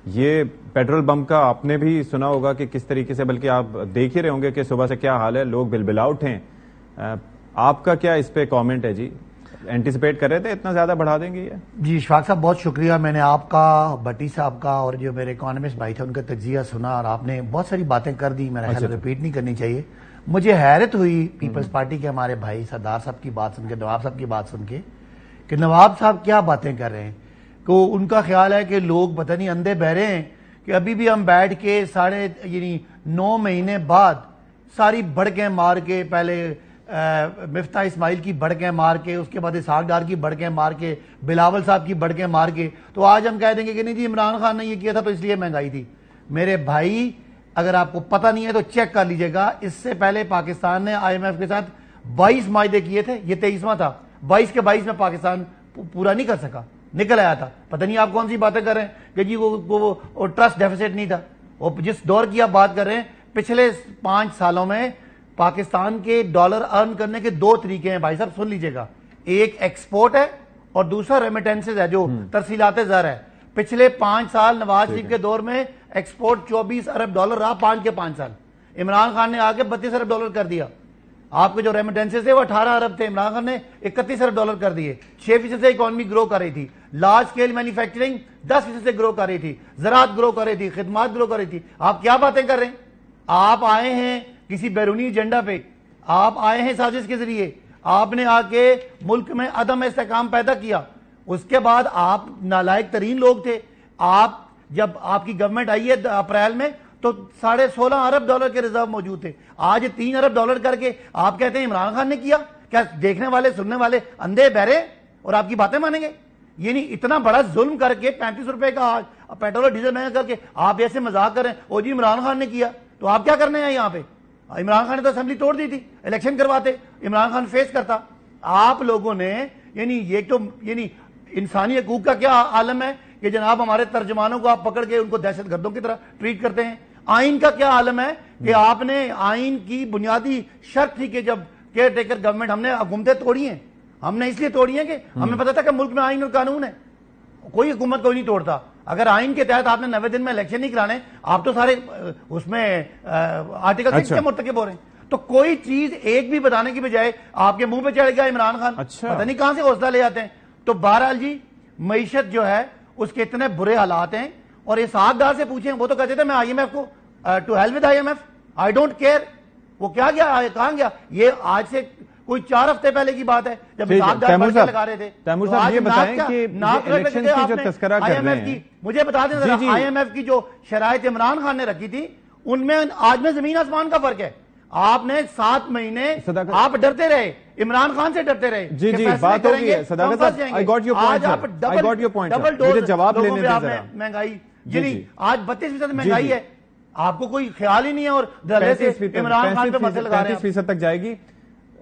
یہ پیٹرول بم کا آپ نے بھی سنا ہوگا کہ کس طریقے سے، بلکہ آپ دیکھ ہی رہے ہوں گے کہ صبح سے کیا حال ہے، لوگ بلبلا اٹھے ہیں. آپ کا کیا اس پہ کامنٹ ہے جی؟ اینٹیسپیٹ کر رہے تھے اتنا زیادہ بڑھا دیں گے یہ؟ جی اشفاق صاحب بہت شکریہ. میں نے آپ کا، بٹی صاحب کا اور جو میرے اکانومسٹ بھائی تھے ان کا تجزیہ سنا، اور آپ نے بہت ساری باتیں کر دی، میرا خیال ریپیٹ نہیں کرنی چاہیے. مجھے حیرت ہوئی پیپلز پارٹی کے ہمارے بھائی سردار صاحب کی بات سن کے، نواب صاحب کی بات سن کے، کہ نواب صاحب کیا باتیں کر رہے ہیں. کہ ان کا خیال ہے کہ لوگ پتہ نہیں اندھے بہرے ہیں کہ ابھی بھی ہم بیٹھ کے 9 مہینے بعد ساری بڑکیں مار کے، پہلے مفتاح اسماعیل کی بڑکیں مار کے، اس کے بعد اسحاق ڈار کی بڑکیں مار کے، بلاول صاحب کی بڑکیں مار کے، تو آج ہم کہہ دیں گے کہ نہیں جی عمران خان نے یہ کیا تھا تو اس لیے مہنگائی تھی. میرے بھائی اگر آپ کو پتہ نہیں ہے تو چیک کر لیجئے گا، اس سے پہلے پاکستان نے آئی ایم ایف کے ساتھ 22 معاہدے کیے تھے، یہ 23واں تھا. 22 کے 22 میں پاکستان پورا نہیں کر سکا، نکل آیا تھا. پتہ نہیں آپ کون سی باتیں کر رہے ہیں کہ جی وہ ٹرسٹ ڈیفیسٹ نہیں تھا. وہ جس دور کی آپ بات کر رہے ہیں، پچھلے 5 سالوں میں پاکستان کے ڈالر ارن کرنے کے 2 طریقے ہیں بھائی صاحب، سن لیجئے گا. ایک ایکسپورٹ ہے اور دوسرا ریمیٹنسز ہے، جو ترسیلات زر ہے. پچھلے 5 سال نواز شریف کے دور میں ایکسپورٹ 24 ارب ڈالر رہا، 5 کے 5 سال. عمران خان نے آ کے 32 ارب ڈالر کر دیا. آپ کے جو ریمیٹنسز تھے وہ 18 ارب تھے، عمران خان نے 31 ارب ڈالر کر دیے. 6% سے اکانومی گرو کر رہی تھی. لارج اسکیل مینوفیکچرنگ 10% سے گرو کر رہی تھی، زراعت گرو کر رہی تھی، خدمات گرو کر رہی تھی. آپ کیا باتیں کر رہے ہیں؟ آپ آئے ہیں کسی بیرونی ایجنڈا پہ، آپ آئے ہیں سازش کے ذریعے، آپ نے آ کے ملک میں عدم استحکام پیدا کیا. اس کے بعد آپ نالائق ترین لوگ تھے. آپ جب آپ کی گورنمنٹ آئی ہے اپریل میں تو 16.5 ارب ڈالر کے ریزرو موجود تھے. آج 3 ارب ڈالر کر کے آپ کہتے ہیں عمران خان نے کیا. کیا دیکھنے والے سننے والے اندھے بہرے اور آپ کی باتیں مانیں گے؟ یعنی اتنا بڑا ظلم کر کے 35 روپے کا پیٹرول اور ڈیزل مہنگا کر کے آپ ایسے مذاق کریں او جی عمران خان نے کیا. تو آپ کیا کرنے ہیں یہاں پہ؟ عمران خان نے تو اسمبلی توڑ دی تھی، الیکشن کرواتے، عمران خان فیس کرتا. آپ لوگوں نے یعنی انسانی حقوق کا کیا عالم ہے کہ جناب ہمارے ترجمانوں کو آپ پکڑ کے ان کو دہشت گردوں کی طرح ٹریٹ کرتے ہیں. آئین کا کیا عالم ہے کہ آپ نے آئین کی بنیادی شرط تھی کہ جب کیئر ٹیکر گورنمنٹ، ہم نے حکومتیں توڑی ہیں، ہم نے اس لیے توڑی ہیں کہ ہمیں پتا تھا کہ ملک میں آئین اور قانون ہے. کوئی حکومت کوئی نہیں توڑتا. اگر آئین کے تحت آپ نے 90 دن میں الیکشن نہیں کرانے، آپ تو سارے اس میں آرٹیکل 6 کے مرتکب ہو رہے ہیں. تو کوئی چیز ایک بھی بتانے کی بجائے آپ کے منہ پہ چڑھ گیا عمران خان. پتہ نہیں کہاں سے حوصلہ لے آتے ہیں. تو بہرحال جی معیشت جو ہے اس کے اتنے برے حالات ہیں. اور اسحاق ڈار سے پوچھیں، وہ تو کہتے تھے میں آئی ایم ایف کو to hell with IMF, I don't care. وہ کیا گیا، کہاں گیا؟ یہ آج سے کوئی 4 ہفتے پہلے کی بات ہے جب اسحاق ڈار پرچے لگا رہے تھے. تیمور صاحب یہ بتائیں کہ الیکشن کی جو تذکرہ کر رہے ہیں، مجھے بتا دیں ذرا، آئی ایم ایف کی جو شرائط عمران خان نے رکھی تھی ان میں آج میں زمین آسمان کا فرق ہے. آپ نے 7 مہینے آپ ڈرتے رہے، عمران خان سے ڈرتے رہے. جی بات ہو گئی ہے صداقت صاحب. I got your point, sir. I got your point, sir. مجھے جواب لینے دیں ذرا. مہنگائی یعنی آج 32% مہنگائی ہے، آپ کو کوئی خیال ہی نہیں ہے اور دھڑے سے عمران خان پہ مسئلہ لگا رہے ہیں. 35% تک جائے گی.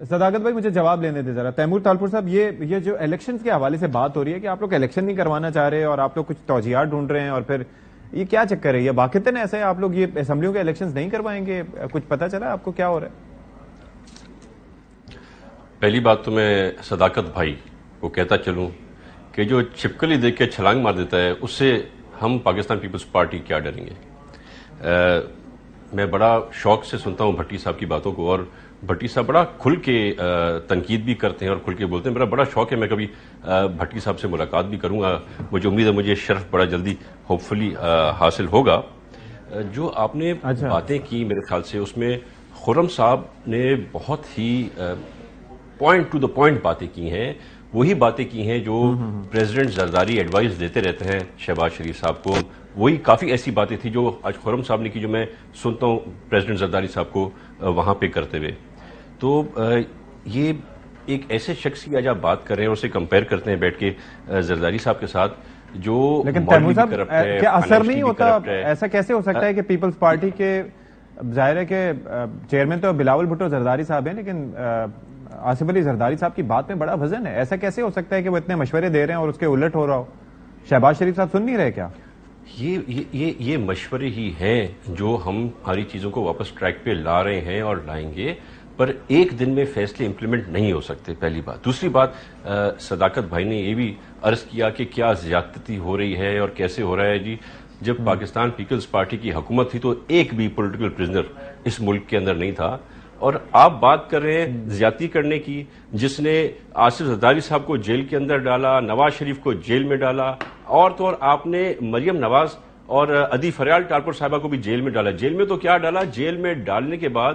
صداقت بھائی مجھے جواب لینے دیں ذرا. تیمور طالپور صاحب، یہ جو الیکشنز کے حوالے سے بات ہو رہی ہے کہ آپ لوگ الیکشن نہیں کروانا چاہ رہے اور آپ لوگ کچھ توجیہات ڈھونڈ رہے ہیں، اور پھر یہ کیا چکر ہے؟ یہ واقعتاً ایسا ہے آپ لوگ یہ اسمبلیوں کے الیکشنز نہیں کروائیں گے؟ کچھ پتہ چلا آپ کو کیا ہو رہا ہے؟ پہلی بات تو میں صداقت بھائی کو کہتا چلوں کہ جو چھپکلی دیکھ کے چھلانگ مار دیتا ہے اس سے ہم پاکستان پیپلز پارٹی کیا ڈریں گے. میں بڑا شوق سے سنتا ہوں بھٹی صاحب کی باتوں کو، اور بھٹی صاحب بڑا کھل کے تنقید بھی کرتے ہیں اور کھل کے بولتے ہیں. میرا بڑا شوق ہے میں کبھی بھٹی صاحب سے ملاقات بھی کروں گا. مجھے امید ہے مجھے شرف بڑا جلدی ہوپ فلی حاصل ہوگا. جو آپ نے باتیں کی میرے خیال سے اس میں خرم صاحب نے بہت ہی پوائنٹ ٹو دا پوائنٹ باتیں کی ہیں. وہی باتیں کی ہیں جو پریزیڈنٹ زرداری ایڈوائز دیتے رہتے ہیں شہباز شریف صاحب کو. وہی کافی ایسی باتیں تھیں جو آج خرم صاحب نے کی، جو میں سنتا ہوں پریزیڈنٹ زرداری صاحب کو وہاں پہ کرتے ہوئے. تو یہ ایک ایسے شخص کی آج آپ بات کر رہے ہیں اور اسے کمپیئر کرتے ہیں بیٹھ کے زرداری صاحب کے ساتھ، جو لیکن تیمور صاحب کیا اثر نہیں ہوتا؟ ایسا کیسے ہو سکتا ہے کہ پیپلز پارٹی کے، ظاہر ہے کہ چیئرمین تو بلاول بھٹو زرداری صاحب ہیں، لیکن آصف علی زرداری صاحب کی بات میں بڑا وزن ہے. ایسا کیسے ہو سکتا ہے کہ وہ اتنے مشورے دے رہے ہیں اور اس کے الٹ ہو رہا ہو؟ شہباز شریف صاحب سن نہیں رہے کیا؟ یہ مشورے ہی ہیں جو ہم ہماری چیزوں کو واپس ٹریک پہ لا رہے ہیں اور لائیں گے، پر ایک دن میں فیصلے امپلیمنٹ نہیں ہو سکتے، پہلی بات. دوسری بات، صداقت بھائی نے یہ بھی عرض کیا کہ کیا زیادتی ہو رہی ہے اور کیسے ہو رہا ہے. جی جب پاکستان پیپلز پارٹی کی حکومت تھی تو ایک بھی پولیٹیکل پرزنر اس ملک کے اندر نہیں تھا. اور آپ بات کر رہے ہیں زیادتی کرنے کی, جس نے آصف زرداری صاحب کو جیل کے اندر ڈالا, نواز شریف کو جیل میں ڈالا, اور تو اور آپ نے مریم نواز اور ادی فریال ٹالپور صاحبہ کو بھی جیل میں ڈالا. جیل میں تو کیا ڈالا, جیل میں ڈالنے کے بعد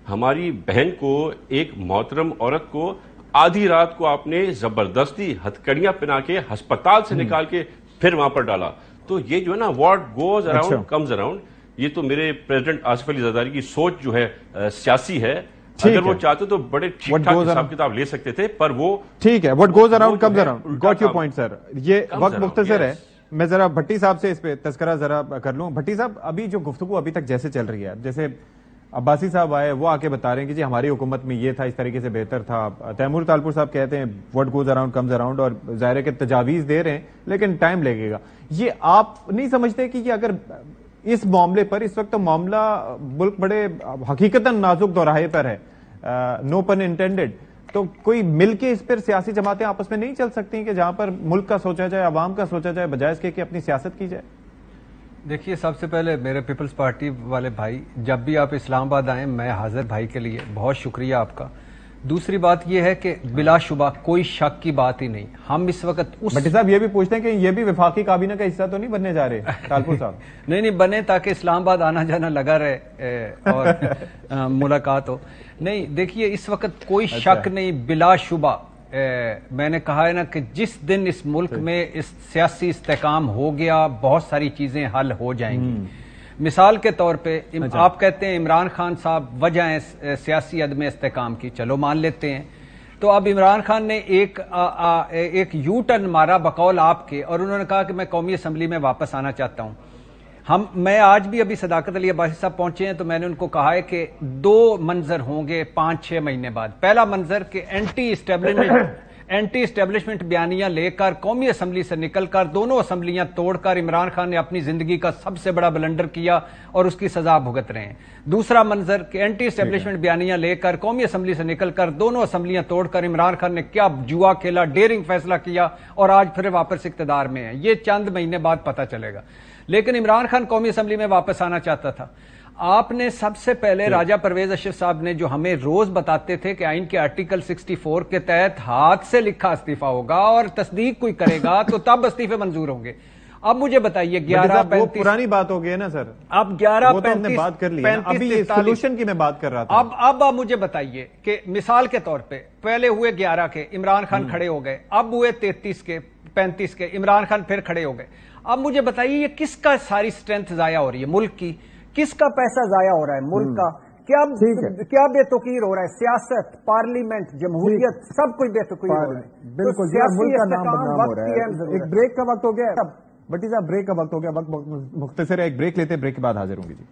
ہماری بہن کو, ایک محترم عورت کو, آدھی رات کو آپ نے زبردستی ہتھکڑیاں پہنا کے ہسپتال سے نکال کے پھر وہاں پر ڈالا. تو یہ جو ہے نا, what goes around comes around, یہ تو میرے پریزیڈنٹ آصف علی زرداری کی سوچ جو ہے سیاسی ہے. اگر وہ چاہتے تو بڑے ٹھیک ٹھاک حساب کتاب لے سکتے تھے, پر وہ ٹھیک ہے, what goes around comes around. Got your point sir. یہ وقت مختصر ہے, میں ذرا بھٹی صاحب سے اس پہ تذکرہ ذرا کر لوں. بھٹی صاحب, ابھی جو گفتگو ابھی تک جیسے چل رہی ہے, جیسے عباسی صاحب آئے, وہ آ کے بتا رہے ہیں کہ جی ہماری حکومت میں یہ تھا, اس طریقے سے بہتر تھا. تیمور ٹالپور صاحب کہتے ہیں what goes around comes around, اور ظاہر ہے کہ تجاویز دے رہے ہیں لیکن ٹائم لگے گا. یہ آپ نہیں سمجھتے کہ یہ اگر اس معاملے پر, اس وقت معاملہ ملک بڑے حقیقتاً نازک دوراہے پر ہے, نو پن انٹینڈڈ, تو کوئی مل کے اس پر سیاسی جماعتیں آپس میں نہیں چل سکتی کہ جہاں پر ملک کا سوچا جائے, عوام کا سوچا جائے, بجائے اس کے کہ اپنی سیاست کی جائے؟ دیکھیے, سب سے پہلے میرے پیپلز پارٹی والے بھائی, جب بھی آپ اسلام آباد آئیں میں حاضر بھائی کے لیے, بہت شکریہ آپ کا. دوسری بات یہ ہے کہ بلا شبہ کوئی شک کی بات ہی نہیں, ہم اس وقت بھٹی صاحب یہ بھی پوچھتے ہیں کہ یہ بھی وفاقی کابینہ کا حصہ تو نہیں بننے جا رہے ٹالپور صاحب؟ نہیں بنے, تاکہ اسلام آباد آنا جانا لگا رہے اور ملاقات ہو. نہیں دیکھیے, اس وقت کوئی شک نہیں, بلا شبہ میں نے کہا ہے نا کہ جس دن اس ملک میں اس سیاسی استحکام ہو گیا, بہت ساری چیزیں حل ہو جائیں گی. مثال کے طور پہ آپ کہتے ہیں عمران خان صاحب وجہ ہیں سیاسی عدم استحکام کی, چلو مان لیتے ہیں. تو اب عمران خان نے ایک یو ٹرن مارا بقول آپ کے, اور انہوں نے کہا کہ میں قومی اسمبلی میں واپس آنا چاہتا ہوں. میں آج بھی ابھی صداقت علی عباسی صاحب پہنچے ہیں, تو میں نے ان کو کہا ہے کہ 2 منظر ہوں گے 5-6 مہینے بعد. پہلا منظر کہ اینٹی اسٹیبلشمنٹ بیانیاں لے کر قومی اسمبلی سے نکل کر دونوں اسمبلیاں توڑ کر عمران خان نے اپنی زندگی کا سب سے بڑا بلنڈر کیا اور اس کی سزا بھگت رہے ہیں. دوسرا منظر کہ اینٹی اسٹیبلشمنٹ بیانیاں لے کر قومی اسمبلی سے نکل کر دونوں اسمبلیاں توڑ کر عمران خان نے کیا جوا کھیلا, ڈیرنگ فیصلہ کیا, اور آج پھر واپس اقتدار میں ہیں. یہ چند مہینے بعد پتہ چلے گا. لیکن عمران خان قومی اسمبلی میں واپس آنا چاہتا تھا. آپ نے سب سے پہلے راجہ پرویز اشرف صاحب نے, جو ہمیں روز بتاتے تھے کہ آئین کے آرٹیکل 64 کے تحت ہاتھ سے لکھا استعفیٰ ہوگا اور تصدیق کوئی کرے گا تو تب استعفے منظور ہوں گے. اب مجھے بتائیے 11:35 پرانی بات ہو گئی نا سر, اب 11:35 بات کر لی, ابھی یہ سولوشن کی میں بات کر رہا تھا. اب مجھے بتائیے کہ مثال کے طور پہ پہلے ہوئے 11 کے, عمران خان کھڑے ہو گئے, اب ہوئے 33 کے 35 کے, عمران خان پھر کھڑے ہو گئے. اب مجھے بتائیے یہ کس کا ساری سٹرینتھ ضائع ہو رہی ہے ملک کی, کس کا پیسہ ضائع ہو رہا ہے ملک کا, کیا بے توقیر ہو رہا ہے, سیاست, پارلیمنٹ, جمہوریت, سب کچھ بے توقیر ہو رہا ہے. بالکل ملک کا نام بدنام ہو رہا ہے. ایک بریک کا وقت ہو گیا بھٹی صاحب, بریک کا وقت ہو گیا, وقت مختصر ہے, ایک بریک لیتے, بریک کے بعد حاضر ہوں گی. جی